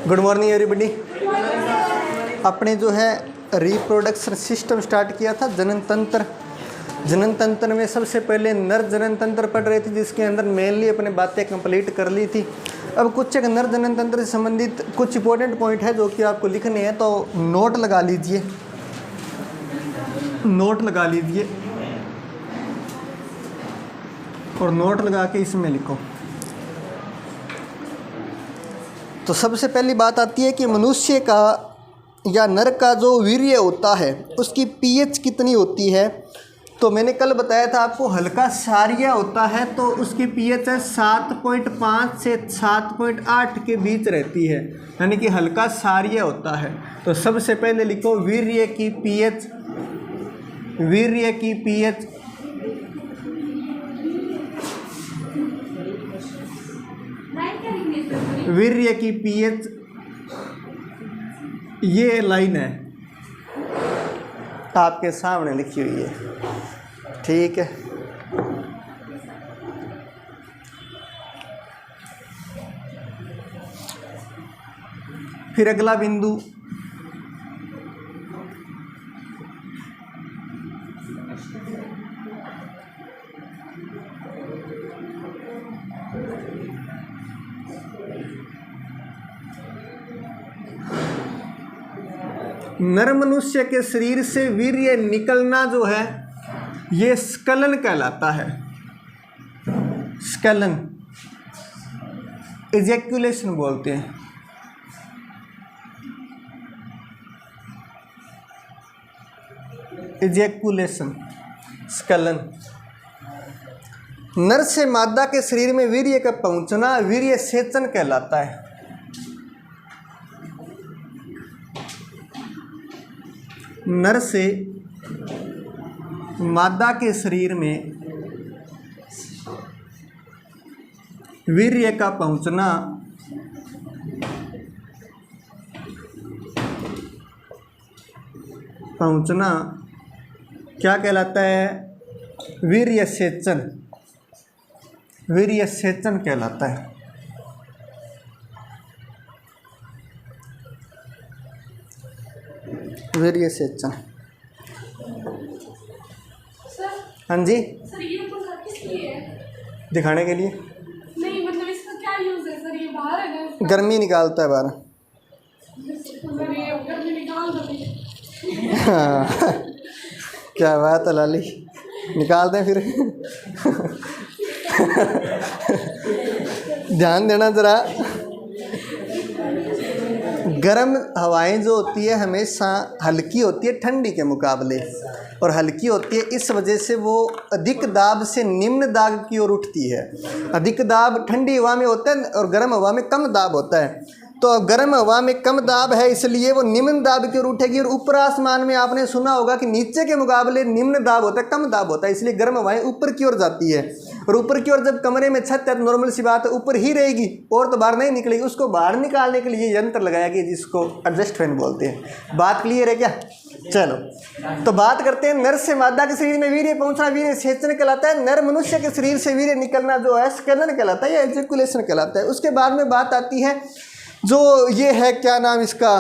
Good morning everybody. अपने जो है रिप्रोडक्शन सिस्टम स्टार्ट किया था जनन तंत्र। जनन तंत्र में सबसे पहले नर जनन तंत्र पढ़ रहे थे, जिसके अंदर मेनली अपने बातें कंप्लीट कर ली थी। अब कुछ एक नर जनन तंत्र से संबंधित कुछ इंपॉर्टेंट पॉइंट है जो कि आपको लिखने हैं, तो नोट लगा लीजिए, नोट लगा लीजिए और नोट लगा के इसमें लिखो। तो सबसे पहली बात आती है कि मनुष्य का या नर का जो वीर्य होता है उसकी पीएच कितनी होती है। तो मैंने कल बताया था आपको, हल्का क्षारीय होता है तो उसकी पीएच है 7.5 से 7.8 के बीच रहती है, यानी कि हल्का क्षारीय होता है। तो सबसे पहले लिखो वीर्य की पीएच, वीर्य की पीएच वीर्य की पीएच ये लाइन है आपके सामने लिखी हुई है, ठीक है। फिर अगला बिंदु नर मनुष्य के शरीर से वीर्य निकलना जो है ये स्खलन कहलाता है। स्खलन, इजैक्यूलेशन बोलते हैं। इजैक्यूलेशन, स्खलन। नर से मादा के शरीर में वीर्य का पहुंचना वीर्य सेचन कहलाता है। नर से मादा के शरीर में वीर्य का पहुंचना क्या कहलाता है? वीर्य सेचन, वीर्य सेचन कहलाता है। वीर्य सेचन। हाँ जी, सर ये किस लिए है? दिखाने के लिए। नहीं मतलब इसका क्या यूज है सर? ये बाहर है ना, गर्मी निकालता है बाहर। सर ये गर्मी निकाल दो। हाँ क्या बात है लाली, निकाल दें फिर। ध्यान देना जरा, गर्म हवाएं जो होती है हमेशा हल्की होती है ठंडी के मुकाबले, और हल्की होती है इस वजह से वो अधिक दाब से निम्न दाब की ओर उठती है। अधिक दाब ठंडी हवा में होता है और गर्म हवा में कम दाब होता है। तो गर्म हवा में कम दाब है इसलिए वो निम्न दाब की ओर उठेगी। और ऊपर आसमान में आपने सुना होगा कि नीचे के मुकाबले निम्न दाब होता है, कम दाब होता है, इसलिए गर्म हवाएं ऊपर की ओर जाती है। और ऊपर की ओर जब कमरे में छत है तो नॉर्मल सी बात है ऊपर ही रहेगी और तो बाहर नहीं निकलेगी। उसको बाहर निकालने के लिए यंत्र लगाया गया जिसको एडजस्ट फैन बोलते हैं। बात क्लियर है क्या? चलो तो बात करते हैं नर से मादा के शरीर में वीर्य पहुंचना वीर्य सेचन कहलाता है। नर मनुष्य के शरीर से वीर्य निकलना जो है स्खलन कहलाता है या एजैक्यूलेशन कहलाता है। उसके बाद में बात आती है जो ये है, क्या नाम इसका,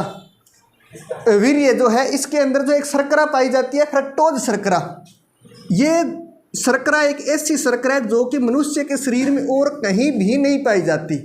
वीर्य जो है इसके अंदर जो एक शर्करा पाई जाती है, फ्रक्टोज शर्करा। ये शर्करा एक ऐसी शर्करा है जो कि मनुष्य के शरीर में और कहीं भी नहीं पाई जाती।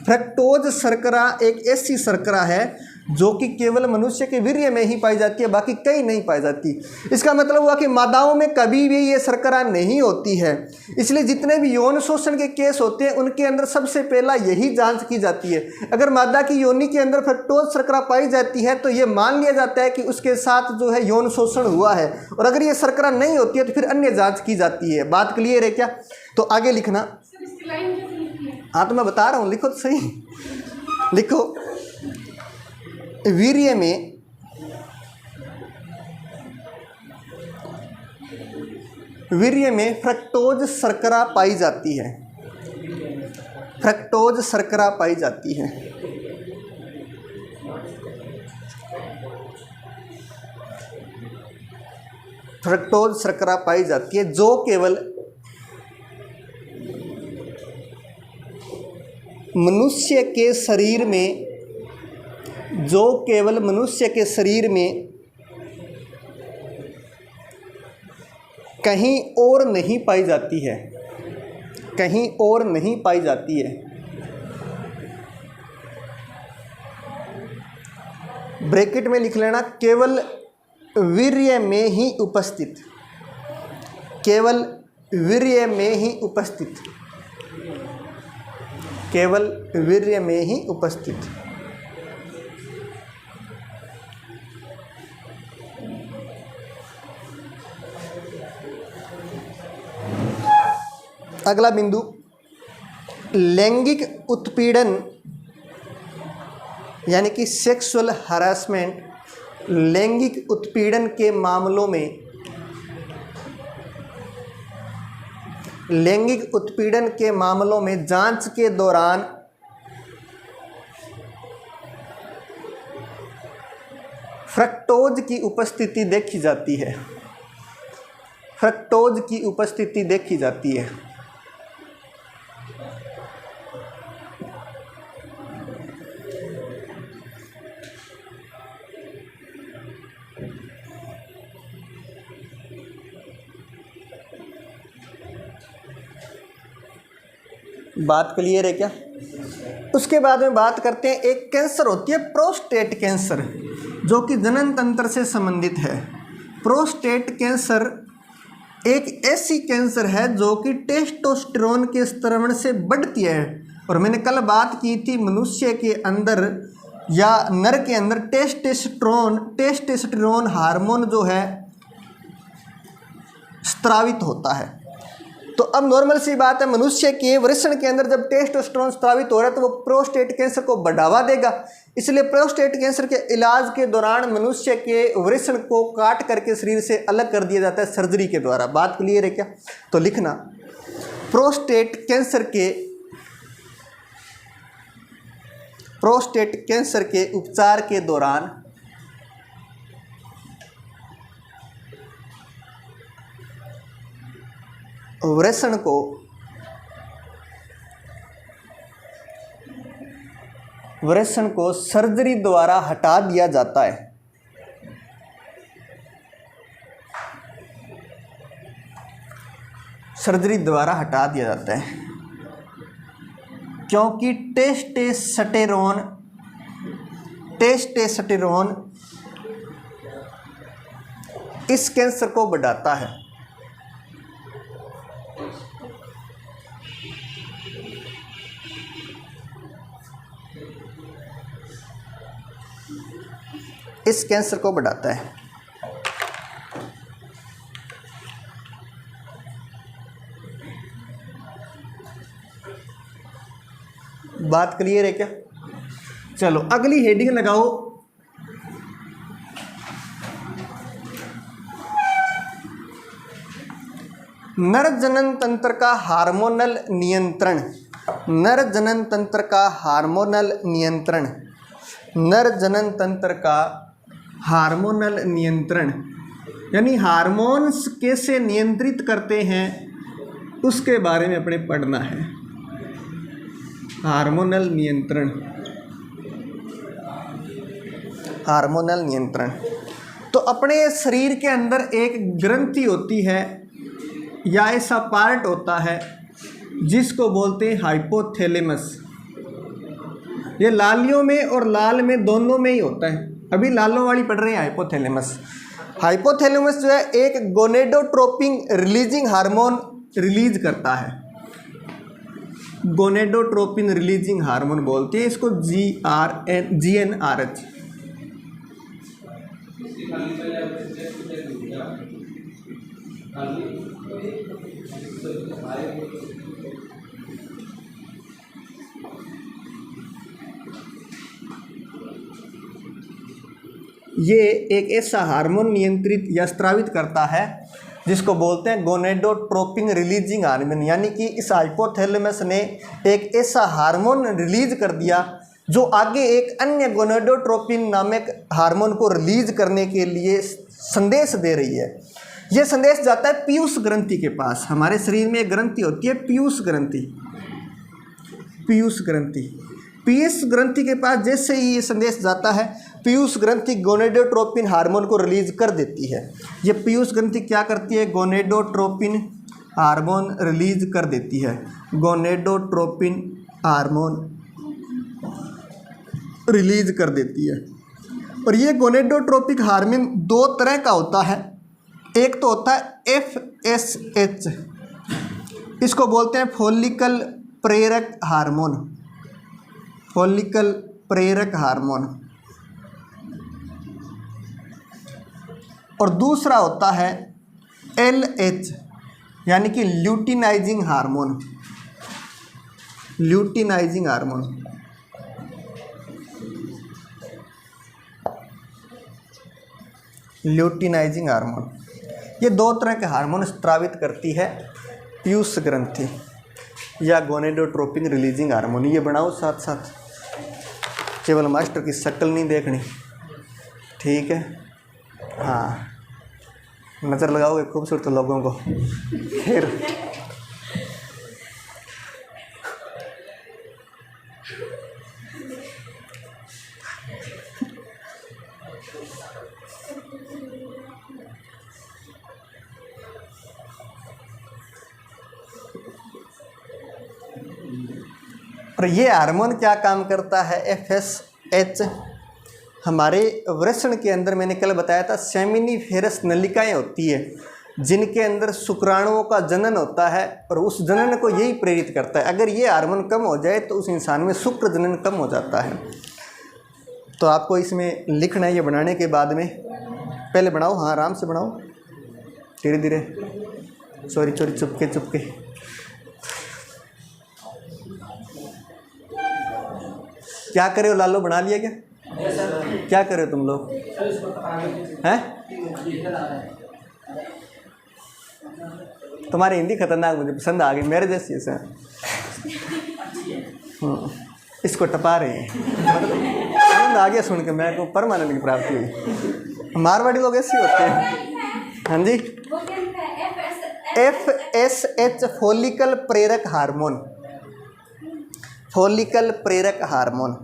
फ्रक्टोज शर्करा एक ऐसी शर्करा है जो कि केवल मनुष्य के वीर्य में ही पाई जाती है, बाकी कहीं नहीं पाई जाती। इसका मतलब हुआ कि मादाओं में कभी भी ये शर्करा नहीं होती है। इसलिए जितने भी यौन शोषण के केस होते हैं उनके अंदर सबसे पहला यही जांच की जाती है। अगर मादा की योनि के अंदर फ्रक्टोज शर्करा पाई जाती है तो ये मान लिया जाता है कि उसके साथ जो है यौन शोषण हुआ है, और अगर ये शर्करा नहीं होती है तो फिर अन्य जाँच की जाती है। बात क्लियर है क्या? तो आगे लिखना। सर इसकी लाइन कैसे लिखी है? हाँ तो मैं बता रहा हूँ, लिखो तो सही। लिखो वीर्य में फ्रक्टोज शर्करा पाई जाती है। फ्रक्टोज शर्करा पाई जाती है। फ्रक्टोज शर्करा पाई जाती है जो केवल मनुष्य के शरीर में जो केवल मनुष्य के शरीर में कहीं और नहीं पाई जाती है, कहीं और नहीं पाई जाती है। ब्रैकेट में लिख लेना, केवल वीर्य में ही उपस्थित, केवल वीर्य में ही उपस्थित, केवल वीर्य में ही उपस्थित। अगला बिंदु, लैंगिक उत्पीड़न यानी कि सेक्सुअल हरासमेंट, लैंगिक उत्पीड़न के मामलों में, लैंगिक उत्पीड़न के मामलों में जांच के दौरान फ्रक्टोज की उपस्थिति देखी जाती है, फ्रक्टोज की उपस्थिति देखी जाती है। बात क्लियर है क्या? उसके बाद में बात करते हैं, एक कैंसर होती है प्रोस्टेट कैंसर, जो कि जनन तंत्र से संबंधित है। प्रोस्टेट कैंसर एक ऐसी कैंसर है जो कि टेस्टोस्टेरोन के स्त्रवण से बढ़ती है। और मैंने कल बात की थी, मनुष्य के अंदर या नर के अंदर टेस्टोस्टेरोन हार्मोन जो है स्त्रावित होता है। तो अब नॉर्मल सी बात है, मनुष्य के वृषण के अंदर जब टेस्टोस्टेरोन स्त्रावित हो रहा है तो वो प्रोस्टेट कैंसर को बढ़ावा देगा। इसलिए प्रोस्टेट कैंसर के इलाज के दौरान मनुष्य के वृषण को काट करके शरीर से अलग कर दिया जाता है सर्जरी के द्वारा। बात क्लियर है क्या? तो लिखना, प्रोस्टेट कैंसर के उपचार के दौरान वृषण को सर्जरी द्वारा हटा दिया जाता है। सर्जरी द्वारा हटा दिया जाता है क्योंकि टेस्टोस्टेरोन इस कैंसर को बढ़ाता है। इस कैंसर को बढ़ाता है। बात क्लियर है क्या? चलो अगली हेडिंग लगाओ, नर जनन तंत्र का हार्मोनल नियंत्रण। नर जनन तंत्र का हार्मोनल नियंत्रण, नर जनन तंत्र का हार्मोनल नियंत्रण यानी हार्मोन्स कैसे नियंत्रित करते हैं उसके बारे में अपने पढ़ना है। हार्मोनल नियंत्रण, हार्मोनल नियंत्रण। तो अपने शरीर के अंदर एक ग्रंथि होती है या ऐसा पार्ट होता है जिसको बोलते हैं हाइपोथैलेमस। ये लालियों में और लाल में दोनों में ही होता है। अभी लालों वाली पढ़ रहे हैं हाइपोथैलेमस। हाइपोथैलेमस जो है एक गोनेडोट्रोपिन रिलीजिंग हार्मोन रिलीज करता है। गोनेडोट्रोपिन रिलीजिंग हार्मोन बोलते हैं इसको, GnRH। ये एक ऐसा हार्मोन नियंत्रित या स्त्रावित करता है जिसको बोलते हैं गोनेडोट्रोपिन रिलीजिंग हार्मोन। यानी कि इस हाइपोथैलेमस ने एक ऐसा हार्मोन रिलीज कर दिया जो आगे एक अन्य गोनेडोट्रोपिन नामक हार्मोन को रिलीज करने के लिए संदेश दे रही है। यह संदेश जाता है पीयूष ग्रंथि के पास। हमारे शरीर में एक ग्रंथि होती है पीयूष ग्रंथि। पीयूष ग्रंथि के पास जैसे ही ये संदेश जाता है पीयूष ग्रंथि गोनेडोट्रोपिन हार्मोन को रिलीज कर देती है। ये पीयूष ग्रंथि क्या करती है? गोनेडोट्रोपिन हार्मोन रिलीज कर देती है। गोनेडोट्रोपिन हार्मोन रिलीज कर देती है। और ये गोनेडोट्रोपिक हार्मोन दो तरह का होता है। एक तो होता है FSH, इसको बोलते हैं फॉलिकल प्रेरक हार्मोन, फॉलिकल प्रेरक हार्मोन। और दूसरा होता है LH यानी कि luteinizing hormone, luteinizing hormone. Luteinizing hormone, ये दो तरह के हार्मोन स्रावित करती है पीयूष ग्रंथि या गोनेडोट्रोपिन रिलीजिंग हार्मोन। ये बनाओ साथ साथ, केवल मास्टर की शक्ल नहीं देखनी, ठीक है? हाँ, नज़र लगाओगे खूबसूरत लोगों को। फिर और ये हार्मोन क्या काम करता है? FSH हमारे वृषण के अंदर, मैंने कल बताया था, सेमिनिफेरस नलिकाएं होती है जिनके अंदर शुक्राणुओं का जनन होता है और उस जनन को यही प्रेरित करता है। अगर ये हार्मोन कम हो जाए तो उस इंसान में शुक्र जनन कम हो जाता है। तो आपको इसमें लिखना है ये बनाने के बाद में, पहले बनाओ, हाँ आराम से बनाओ, धीरे धीरे, चोरी चोरी चुपके चुपके। क्या करे हो लालो, बना लिया क्या? क्या करे हो तुम लोग हैं? तुम्हारी हिंदी खतरनाक, मुझे पसंद आ गई, मेरे जैसी है सर। इसको टपा रहे हैं, मतलब आनंद आ गया सुन के, मैं को परमानंद की प्राप्ति हुई। मारवाड़ी लोग ऐसे होते हैं। हाँ जी, FSH फॉलिकल प्रेरक हार्मोन, फॉलिकल प्रेरक हार्मोन।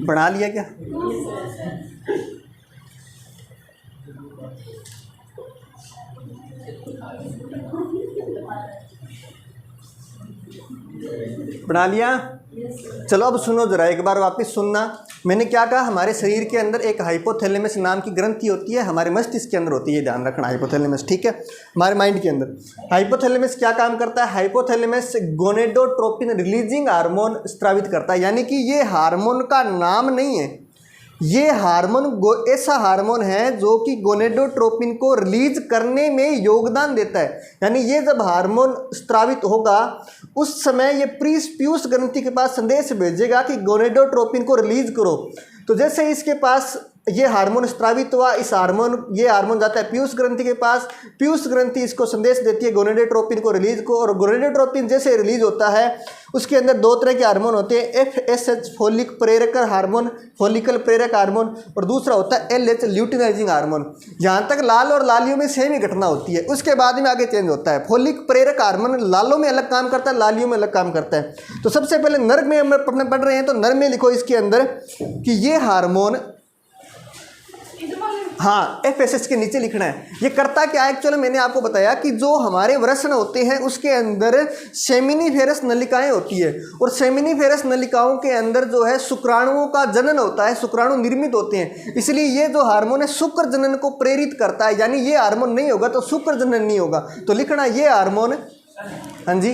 बना लिया क्या? बना लिया? चलो अब सुनो जरा, एक बार वापस सुनना। मैंने क्या कहा? हमारे शरीर के अंदर एक हाइपोथैलेमस नाम की ग्रंथि होती है, हमारे मस्तिष्क के अंदर होती है, ध्यान रखना, हाइपोथैलेमस, ठीक है? हमारे माइंड के अंदर हाइपोथैलेमस क्या काम करता है? हाइपोथैलेमस गोनेडोट्रोपिन रिलीजिंग हार्मोन स्रावित करता है। यानी कि ये हार्मोन का नाम नहीं है, ये हार्मोन ऐसा हार्मोन है जो कि गोनेडोट्रोपिन को रिलीज करने में योगदान देता है। यानी ये जब हार्मोन स्रावित होगा उस समय ये पीयूष ग्रंथि के पास संदेश भेजेगा कि गोनेडोट्रोपिन को रिलीज करो। तो जैसे इसके पास ये हार्मोन स्रावित हुआ, ये हार्मोन जाता है पीयूष ग्रंथि के पास, पीयूष ग्रंथि इसको संदेश देती है गोनेडोट्रोपिन को रिलीज को, और गोनेडोट्रोपिन जैसे रिलीज होता है उसके अंदर दो तरह के हार्मोन होते हैं, FSH फॉलिक प्रेरक हार्मोन, फॉलिकल प्रेरक हार्मोन, और दूसरा होता है LH ल्यूटिनाइजिंग हार्मोन। जहाँ तक लाल और लालियों में सेम ही घटना होती है, उसके बाद में आगे चेंज होता है। फॉलिक प्रेरक हार्मोन लालों में अलग काम करता है, लालियों में अलग काम करता है। तो सबसे पहले नर में हम अपने पढ़ रहे हैं, तो नर में लिखो इसके अंदर कि ये हार्मोन, हाँ FSH के नीचे लिखना है। ये करता क्या है? एक्चुअली मैंने आपको बताया कि जो हमारे वृषण होते हैं उसके अंदर सेमिनिफेरस नलिकाएं होती है, और सेमिनिफेरस नलिकाओं के अंदर जो है शुक्राणुओं का जनन होता है, शुक्राणु निर्मित होते हैं। इसलिए ये जो हार्मोन है शुक्र जनन को प्रेरित करता है। यानी ये हार्मोन नहीं होगा तो शुक्र जनन नहीं होगा। तो लिखना ये हार्मोन, हाँ जी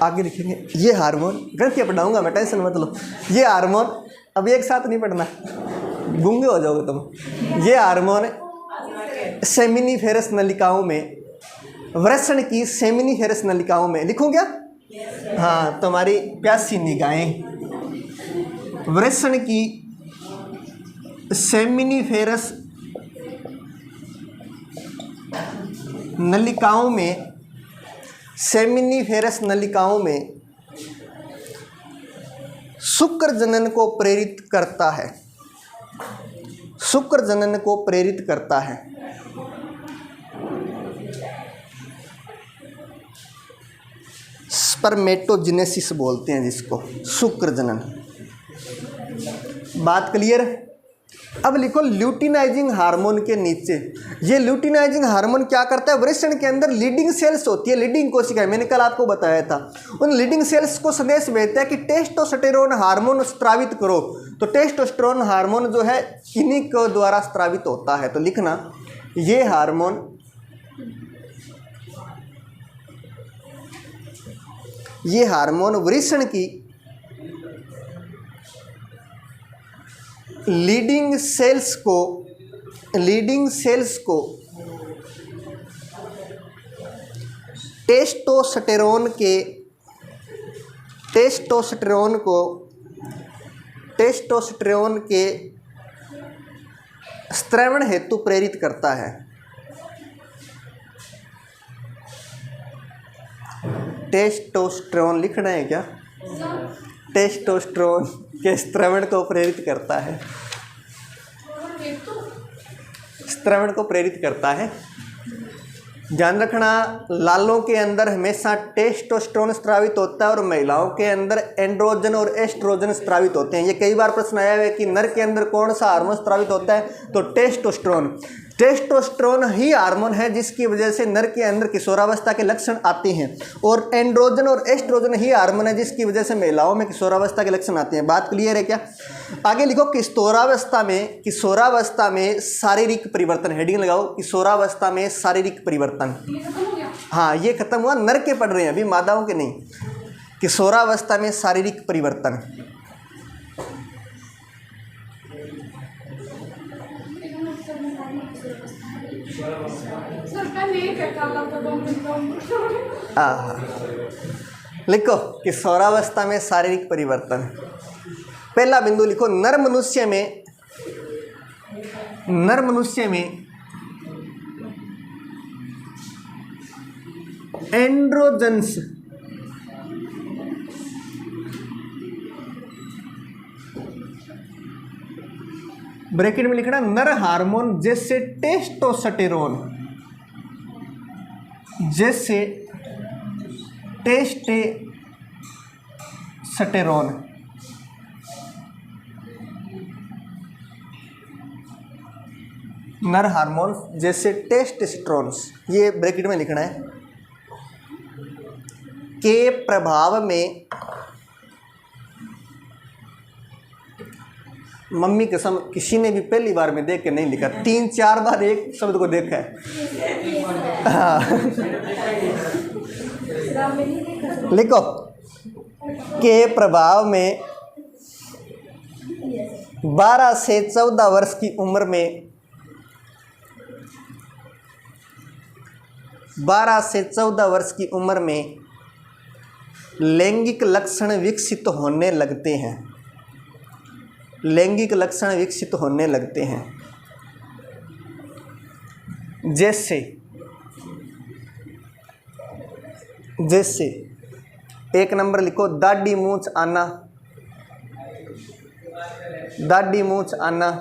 आगे लिखेंगे, ये हार्मोन ग्रंथियाँ पढ़ाऊंगा मैं, टेंशन मत लो। ये हार्मोन अब एक साथ नहीं पढ़ना, गूंगे हो जाओगे तुम। ये हार्मोन सेमिनिफेरस नलिकाओं में, वृषण की सेमिनिफेरस नलिकाओं में, लिखूं क्या? हाँ, तुम्हारी प्यासी निगाहें, वृषण की सेमिनिफेरस नलिकाओं में, सेमिनिफेरस नलिकाओं में शुक्र जनन को प्रेरित करता है, शुक्र जनन को प्रेरित करता है। स्पर्मेटोजेनेसिस बोलते हैं जिसको, शुक्र जनन। बात क्लियर। अब लिखो ल्यूटिनाइजिंग हार्मोन के नीचे, ये ल्यूटिनाइजिंग हार्मोन क्या करता है, वृषण के अंदर लीडिंग सेल्स होती है, लीडिंग कोशिकाएं, मैंने कल आपको बताया था। उन लीडिंग सेल्स को संदेश भेजता है कि टेस्टोस्टेरोन हार्मोन स्रावित करो। तो टेस्टोस्टेरोन हार्मोन जो है इन्हीं के द्वारा स्रावित होता है। तो लिखना, ये हार्मोन वृषण की लीडिंग सेल्स को टेस्टोस्टेरोन के स्त्रवण हेतु प्रेरित करता है। टेस्टोस्टेरोन लिखना है क्या, टेस्टोस्टेरोन के स्त्रवण को प्रेरित करता है, स्त्रवण को प्रेरित करता है। ध्यान रखना, लालों के अंदर हमेशा टेस्टोस्टेरोन स्रावित होता है और महिलाओं के अंदर एंड्रोजन और एस्ट्रोजन स्रावित होते हैं। ये कई बार प्रश्न आया है कि नर के अंदर कौन सा हार्मोन स्रावित होता है, तो टेस्टोस्टेरोन। टेस्टोस्टेरोन ही हार्मोन है जिसकी वजह से नर के अंदर किशोरावस्था के लक्षण आते हैं, और एंड्रोजन और एस्ट्रोजन ही हार्मोन है जिसकी वजह से महिलाओं में किशोरावस्था के लक्षण आते हैं। बात क्लियर है क्या। आगे लिखो, किशोरावस्था में शारीरिक परिवर्तन, हेडिंग लगाओ, किशोरावस्था में शारीरिक परिवर्तन। हाँ, ये खत्म हुआ, नर के पढ़ रहे हैं अभी, मादाओं के नहीं। किशोरावस्था में शारीरिक परिवर्तन। लिखो, किशोरावस्था में शारीरिक परिवर्तन। पहला बिंदु लिखो, नर मनुष्य में एंड्रोजन्स ब्रैकेट में लिखना, नर हार्मोन जैसे टेस्टोस्टेरोन, नर हार्मोन जैसे टेस्टोस्टेरोन, ये ब्रैकेट में लिखना है, के प्रभाव में, मम्मी कसम किसी ने भी पहली बार में देख के नहीं लिखा, 3-4 बार एक शब्द को देखा है। हाँ। लिखो, के प्रभाव में 12 से 14 वर्ष की उम्र में, 12 से 14 वर्ष की उम्र में लैंगिक लक्षण विकसित होने लगते हैं, लैंगिक लक्षण विकसित होने लगते हैं। जैसे 1 नंबर लिखो, दाढ़ी मूंछ आना, दाढ़ी मूंछ आना,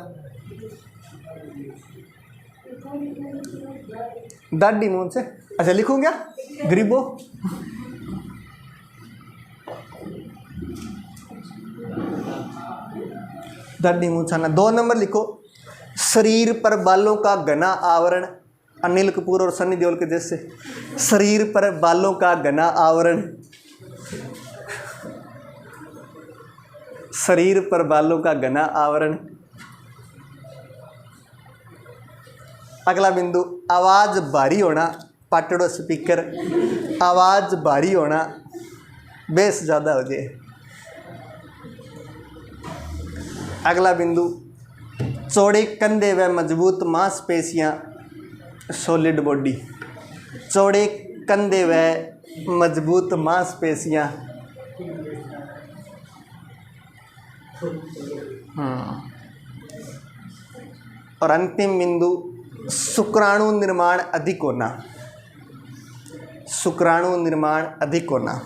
दाढ़ी मूंछ। अच्छा लिखूं क्या, गरीबो, दाढ़ी मूंछ आना। 2 नंबर लिखो, शरीर पर बालों का घना आवरण, अनिल कपूर और सनी देओल के जैसे, शरीर पर बालों का घना आवरण, शरीर पर बालों का घना आवरण। अगला बिंदु, आवाज भारी होना, पाटड़ो स्पीकर, आवाज भारी होना, बेस ज़्यादा हो जाए। अगला बिंदु, चौड़े कंधे व मजबूत मांसपेशियां, सॉलिड बॉडी, चौड़े कंधे व मजबूत मांसपेशियां। और अंतिम बिंदु, शुक्राणु निर्माण अधिक होना, शुक्राणु निर्माण अधिक होना।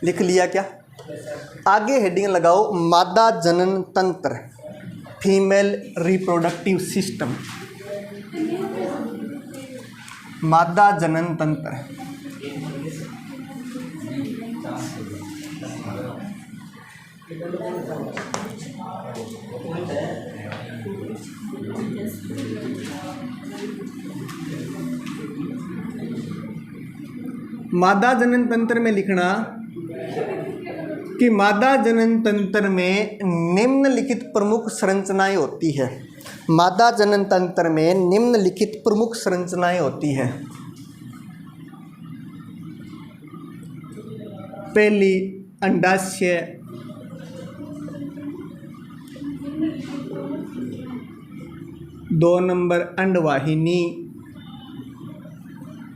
लिख लिया क्या। आगे हेडिंग लगाओ, मादा जनन तंत्र, फीमेल रिप्रोडक्टिव सिस्टम, मादा जनन तंत्र। मादा जनन तंत्र में लिखना कि मादा जनन तंत्र में निम्नलिखित प्रमुख संरचनाएं होती है। मादा जनन तंत्र में निम्नलिखित प्रमुख संरचनाएं होती है। पहली अंडाशय, दो नंबर अंडवाहिनी,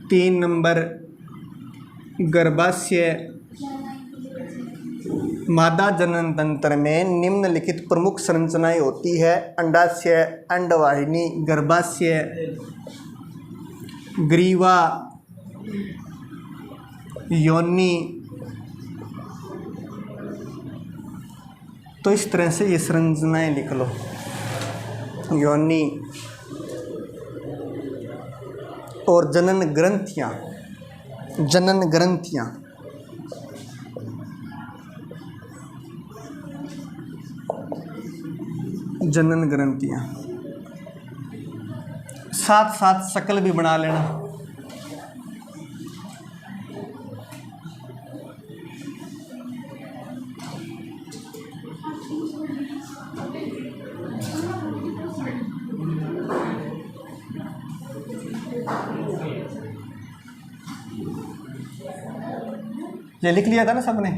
3 नंबर गर्भाशय। मादा जनन तंत्र में निम्नलिखित प्रमुख संरचनाएं होती है। अंडाशय, अंडवाहिनी, गर्भाशय, ग्रीवा, योनि। तो इस तरह से ये संरचनाएं लिख लो। योनि और जनन ग्रंथियां, जनन ग्रंथियां। जनन ग्रंथियां साथ साथ शकल भी बना लेना। ये लिख लिया था ना सबने?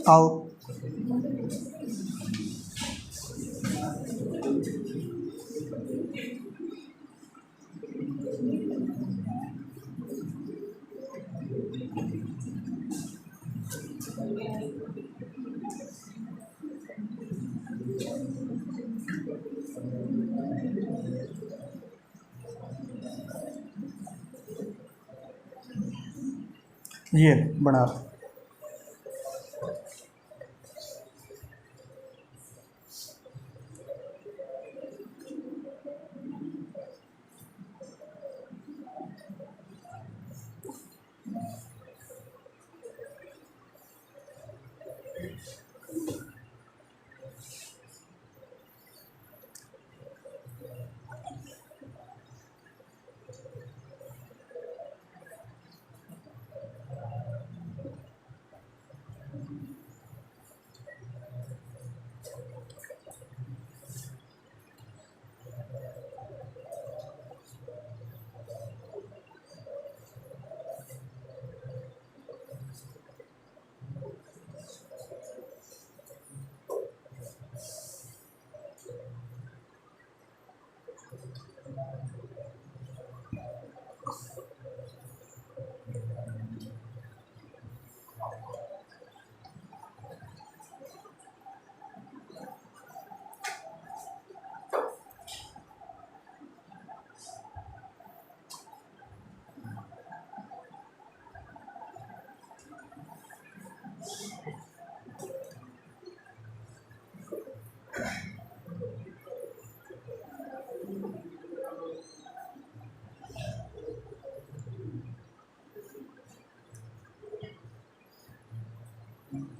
आओ। ये बना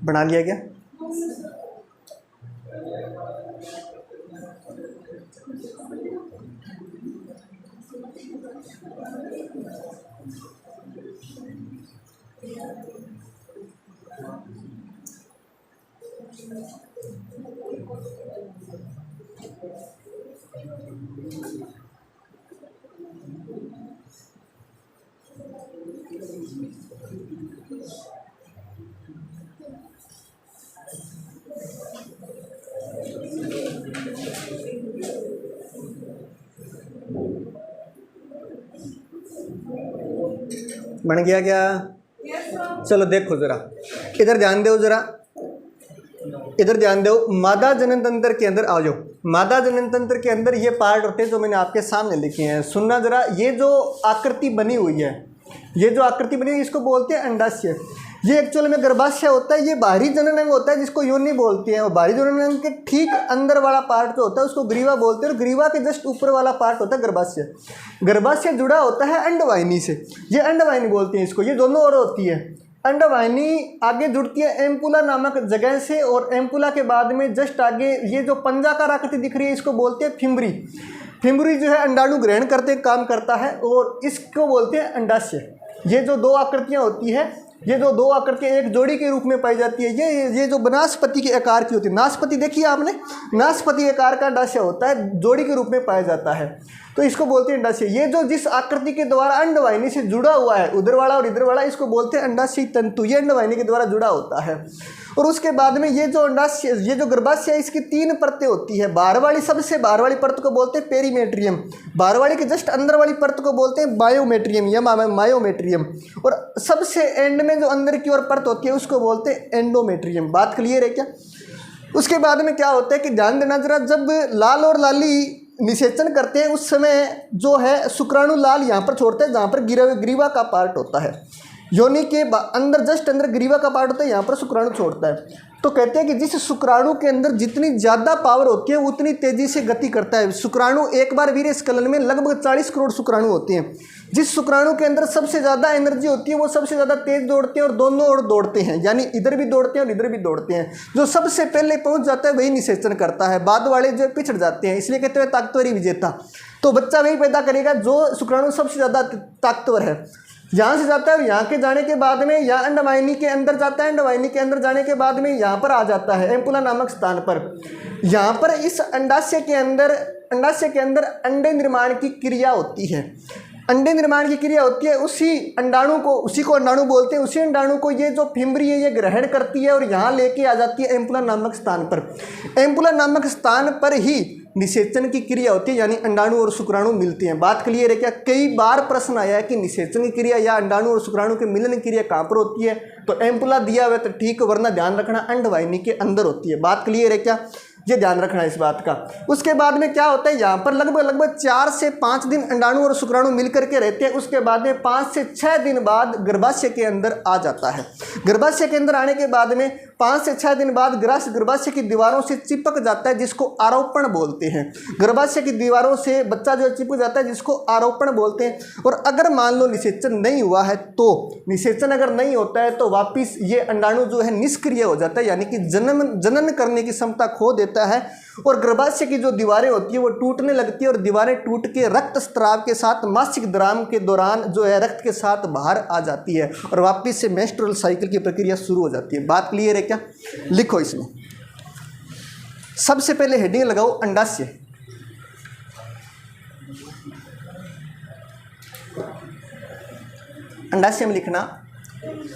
बना लिया क्या? बन गया क्या? चलो देखो जरा, इधर ध्यान दो जरा, इधर ध्यान दो। मादा जनन तंत्र के अंदर आ जाओ। मादा जनन तंत्र के अंदर ये पार्ट होते हैं जो मैंने आपके सामने लिखे हैं। सुनना जरा, ये जो आकृति बनी हुई है, ये जो आकृति बनी हुई है इसको बोलते हैं अंडाशय। ये एक्चुअल में गर्भाशय होता है। ये बाहरी जनन अंग होता है जिसको योनि बोलते हैं। और बाहरी जनन अंग के ठीक अंदर वाला पार्ट जो होता है उसको ग्रीवा बोलते हैं। और ग्रीवा के जस्ट ऊपर वाला पार्ट होता है गर्भाशय। गर्भाशय जुड़ा होता है अंडवाहिनी से, ये अंडवाहिनी बोलते हैं इसको। ये दोनों ओर होती है। अंडवाहिनी आगे जुड़ती है एम्पुला नामक जगह से, और एम्पुला के बाद में जस्ट आगे ये जो पंजाकार आकृति दिख रही है इसको बोलते हैं फिम्बरी। फिम्बरी जो है अंडाणु ग्रहण करते काम करता है, और इसको बोलते हैं अंडाशय। ये जो दो आकृतियाँ होती है, ये जो दो आकृतियाँ एक जोड़ी के रूप में पाई जाती है, ये जो बनास्पति के आकार की होती है। नाशपति देखिए आपने, नाशपति आकार का अंडाशय होता है, जोड़ी के रूप में पाया जाता है, तो इसको बोलते हैं अंडाशय। ये जो जिस आकृति के द्वारा अंडवाहिनी से जुड़ा हुआ है, उधर वाला और इधर वाला, इसको बोलते हैं अंडाशय तंतु। ये अंडवाहिनी के द्वारा जुड़ा होता है। और उसके बाद में ये जो अंडाशय, ये जो गर्भाशय है, इसकी 3 परतें होती है। बाहर वाली, सबसे बाहर वाली परत को बोलते हैं पेरीमेट्रियम, बाहर वाली के जस्ट अंदर वाली परत को बोलते हैं बायोमेट्रियम या मायोमेट्रियम, और सबसे एंड में जो अंदर की ओर परत होती है उसको बोलते हैं एंडोमेट्रियम। बात क्लियर है क्या? उसके बाद में क्या होता है कि ध्यान देना जरा, जब लाल और लाली निषेचन करते हैं उस समय जो है शुक्राणु लाल यहाँ पर छोड़ते हैं जहाँ पर ग्रीवा का पार्ट होता है, योनि के अंदर जस्ट अंदर ग्रीवा का पार्ट होता है, यहाँ पर शुक्राणु छोड़ता है। तो कहते हैं कि जिस शुक्राणु के अंदर जितनी ज़्यादा पावर होती है उतनी तेज़ी से गति करता है शुक्राणु। एक बार वीर्य स्खलन में लगभग 40 करोड़ शुक्राणु होते हैं। जिस शुक्राणु के अंदर सबसे ज़्यादा एनर्जी होती है वो सबसे ज़्यादा तेज दौड़ते हैं और दोनों ओर दौड़ते हैं, यानी इधर भी दौड़ते हैं और इधर भी दौड़ते हैं। जो सबसे पहले पहुंच जाता है वही निषेचन करता है, बाद वाले जो पिछड़ जाते हैं, इसलिए कहते हैं ताकतवरी विजेता। तो बच्चा वही पैदा करेगा जो शुक्राणु सबसे ज़्यादा ताकतवर है। यहाँ से जाता है, यहाँ के जाने के बाद में यहाँ अंडवाहिनी के अंदर जाता है, अंडवाहिनी के अंदर जाने के बाद में यहाँ पर आ जाता है एम्पुला नामक स्थान पर। यहाँ पर इस अंडाशय के अंदर अंडे निर्माण की क्रिया होती है। अंडे निर्माण की क्रिया होती है, उसी को अंडाणु बोलते हैं। उसी अंडाणु को ये जो फिम्बरी है ये ग्रहण करती है और यहाँ लेके आ जाती है एम्पुला नामक स्थान पर। एम्पुला नामक स्थान पर ही निषेचन की क्रिया होती है, यानी अंडाणु और शुक्राणु मिलते हैं। बात क्लियर है क्या? कई बार प्रश्न आया है कि निषेचन की क्रिया या अंडाणु और शुक्राणु के मिलन की क्रिया कहाँ पर होती है, तो एम्पुला दिया हुआ है तो ठीक, वरना ध्यान रखना अंडवाहिनी के अंदर होती है। बात क्लियर है क्या? ये ध्यान रखना है इस बात का। उसके बाद में क्या होता है, यहाँ पर लगभग 4 से 5 दिन अंडाणु और शुक्राणु मिलकर के रहते हैं। उसके बाद में 5 से 6 दिन बाद गर्भाशय के अंदर आ जाता है। गर्भाशय के अंदर आने के बाद में 5 से 6 दिन बाद गर्भाशय की दीवारों से चिपक जाता है, जिसको आरोपण बोलते हैं। गर्भाशय की दीवारों से बच्चा जो चिपक जाता है, जिसको आरोपण बोलते हैं। और अगर मान लो निषेचन नहीं हुआ है, तो निषेचन अगर नहीं होता है तो वापिस ये अंडाणु जो है निष्क्रिय हो जाता है, यानी कि जनन करने की क्षमता खो देता है। और गर्भाशय की जो दीवारें होती है वो टूटने लगती है और दीवारें टूट के रक्त स्त्राव के साथ मासिक द्राम के दौरान जो है रक्त के साथ बाहर आ जाती है और वापस से मेंस्ट्रुअल साइकिल की प्रक्रिया शुरू हो जाती है। बात क्लियर है क्या? लिखो इसमें सबसे पहले हेडिंग लगाओ अंडाशय। अंडाशय में लिखना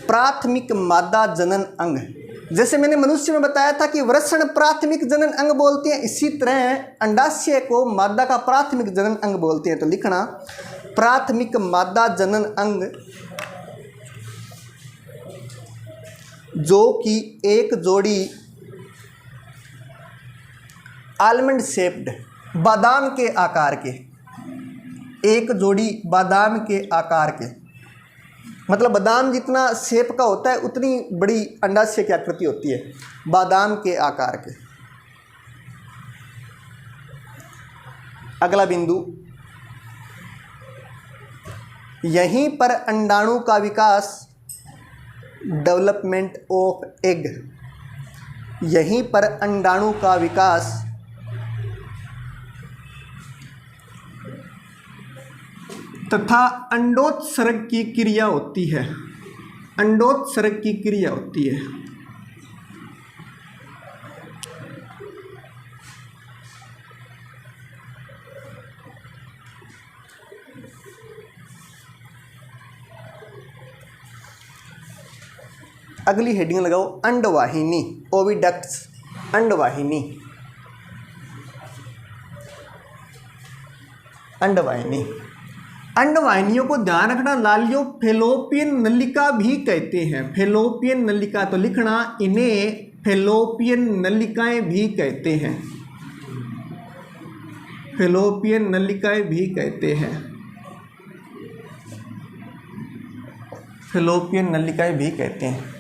प्राथमिक मादा जनन अंग। जैसे मैंने मनुष्य में बताया था कि वृषण प्राथमिक जनन अंग बोलते हैं, इसी तरह अंडाशय को मादा का प्राथमिक जनन अंग बोलते हैं। तो लिखना प्राथमिक मादा जनन अंग, जो कि एक जोड़ी आलमंड शेप्ड, बादाम के आकार के, एक जोड़ी बादाम के आकार के, मतलब बादाम जितना शेप का होता है उतनी बड़ी अंडाशय की आकृति होती है, बादाम के आकार के। अगला बिंदु, यहीं पर अंडाणु का विकास, डेवलपमेंट ऑफ एग, यहीं पर अंडाणु का विकास तथा अंडोत्सर्ग की क्रिया होती है। अंडोत्सर्ग की क्रिया होती है। अगली हेडिंग लगाओ अंडवाहिनी, ओविडक्ट्स, अंडवाहिनी, अंडवाहिनी। अंडवाहिनियों को ध्यान रखना लालियों फेलोपियन नलिका भी कहते हैं, फेलोपियन नलिका। तो लिखना इन्हें फेलोपियन नलिकाएं भी कहते हैं, फेलोपियन नलिकाएं भी कहते हैं, फेलोपियन नलिकाएं भी कहते हैं।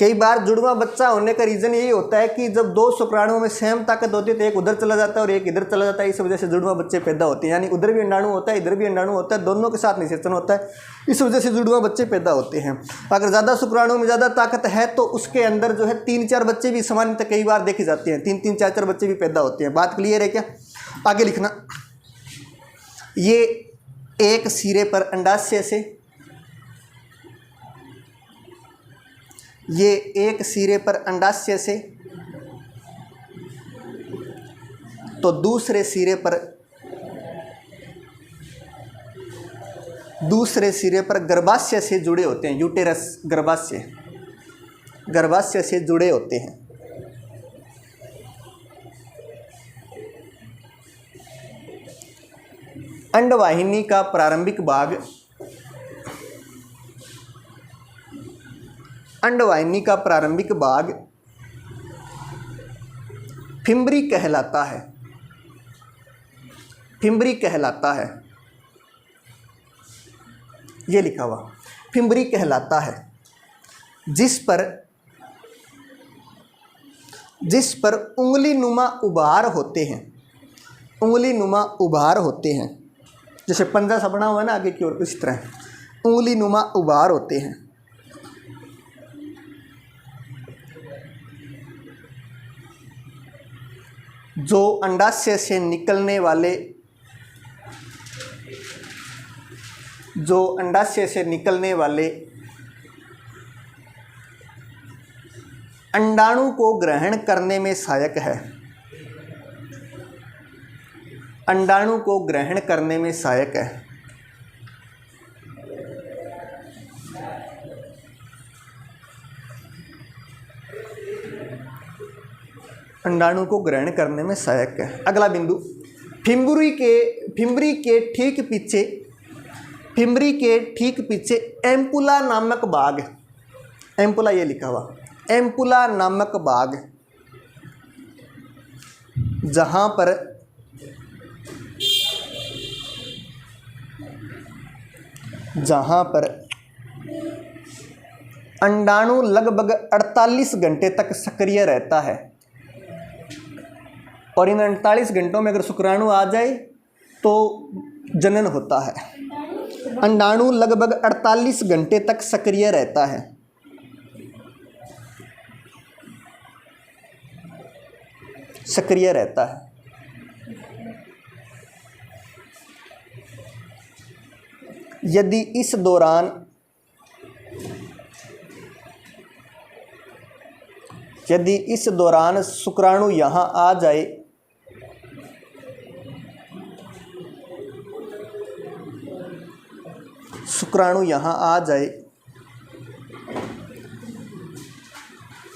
कई बार जुड़वा बच्चा होने का रीज़न यही होता है कि जब 2 शुक्राणुओं में सेम ताकत होती है तो एक उधर चला जाता है और एक इधर चला जाता है, इस वजह से जुड़वा बच्चे पैदा होते हैं। यानी उधर भी अंडाणु होता है, इधर भी अंडाणु होता है, दोनों के साथ निषेचन होता है, इस वजह से जुड़वा बच्चे पैदा होते हैं। अगर ज़्यादा शुक्राणु में ज़्यादा ताकत है तो उसके अंदर जो है 3-4 बच्चे भी सामान्यतः कई बार देखे जाते हैं, 3-3, 4-4 बच्चे भी पैदा होते हैं। बात क्लियर है क्या? आगे लिखना, ये एक सिरे पर अंडाशय से, ये एक सिरे पर अंडाशय से तो दूसरे सिरे पर गर्भाशय से जुड़े होते हैं, यूटेरस, गर्भाशय, गर्भाशय से जुड़े होते हैं। अंडवाहिनी का प्रारंभिक भाग फिम्बरी कहलाता है। फिम्बरी कहलाता है, ये लिखा हुआ फिम्बरी कहलाता है, जिस पर उंगली नुमा उभार होते हैं। उंगली नुमा उभार होते हैं, जैसे पंजा सा बना हुआ है ना आगे की ओर, इस तरह उंगली नुमा उभार होते हैं। जो अंडाशय से निकलने वाले अंडाणु को ग्रहण करने में सहायक है। अंडाणु को ग्रहण करने में सहायक है। अंडाणु को ग्रहण करने में सहायक है। अगला बिंदु, फिम्बरी के ठीक पीछे एम्पुला नामक भाग, एम्पुला ये लिखा हुआ, एम्पुला नामक भाग, जहाँ पर अंडाणु लगभग 48 घंटे तक सक्रिय रहता है। और इन 48 घंटों में अगर शुक्राणु आ जाए तो जनन होता है। अंडाणु लगभग 48 घंटे तक सक्रिय रहता है। सक्रिय रहता है। यदि इस दौरान शुक्राणु यहाँ आ जाए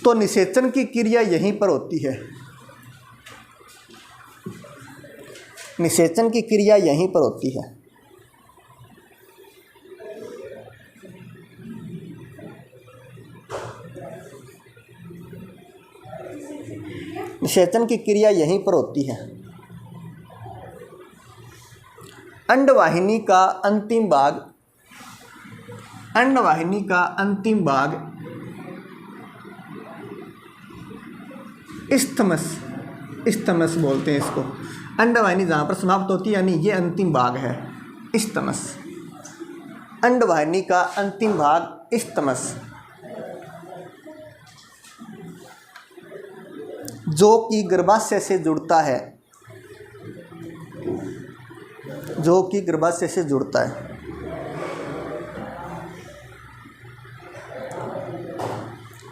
तो निषेचन की क्रिया यहीं पर होती है। निषेचन की क्रिया यहीं पर होती है। निषेचन की क्रिया यहीं पर होती है। अंडवाहिनी का अंतिम भाग इस्थमस बोलते हैं इसको। अंडवाहिनी जहाँ पर समाप्त होती है, यानी ये अंतिम भाग है, इस्थमस। अंडवाहिनी का अंतिम भाग इस्थमस, जो कि गर्भाशय से जुड़ता है।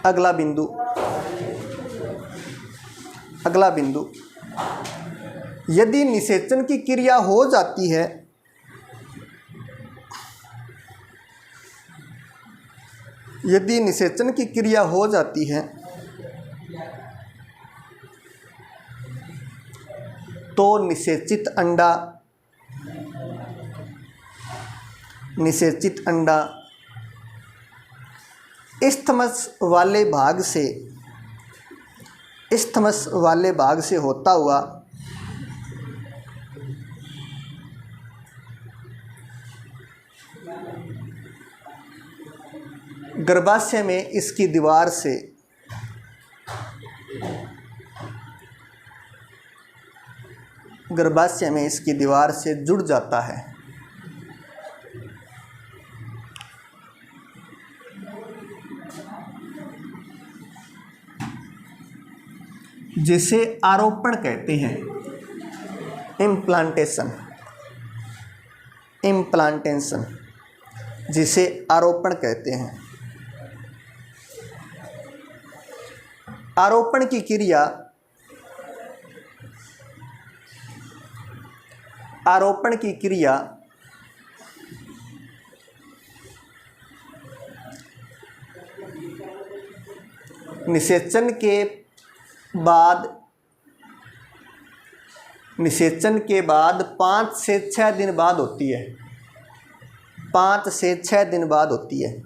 अगला बिंदु, यदि निषेचन की क्रिया हो जाती है तो निषेचित अंडा इस्थमस वाले भाग से होता हुआ गर्भाशय में इसकी दीवार से जुड़ जाता है। जिसे आरोपण कहते हैं, इम्प्लांटेशन, जिसे आरोपण कहते हैं। आरोपण की क्रिया निषेचन के बाद 5 से 6 दिन बाद होती है, 5 से 6 दिन बाद होती है।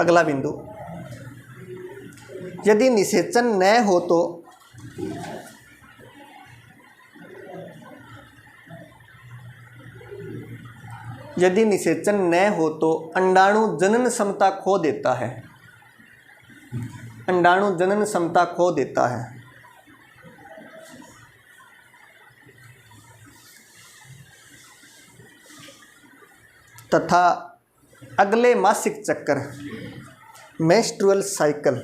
अगला बिंदु, यदि निषेचन न हो तो अंडाणु जनन क्षमता खो देता है, अंडाणु जनन क्षमता खो देता है। तथा अगले मासिक चक्कर, मेंस्ट्रुअल साइकिल,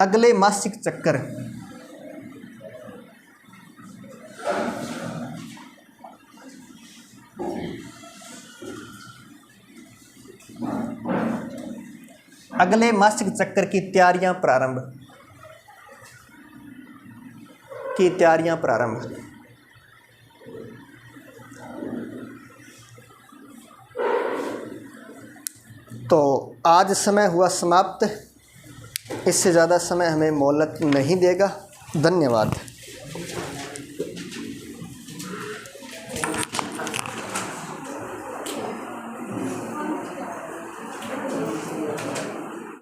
अगले मासिक चक्कर अगले मासिक चक्कर की तैयारियां प्रारंभ। तो आज समय हुआ समाप्त, इससे ज़्यादा समय हमें मोहलत नहीं देगा। धन्यवाद।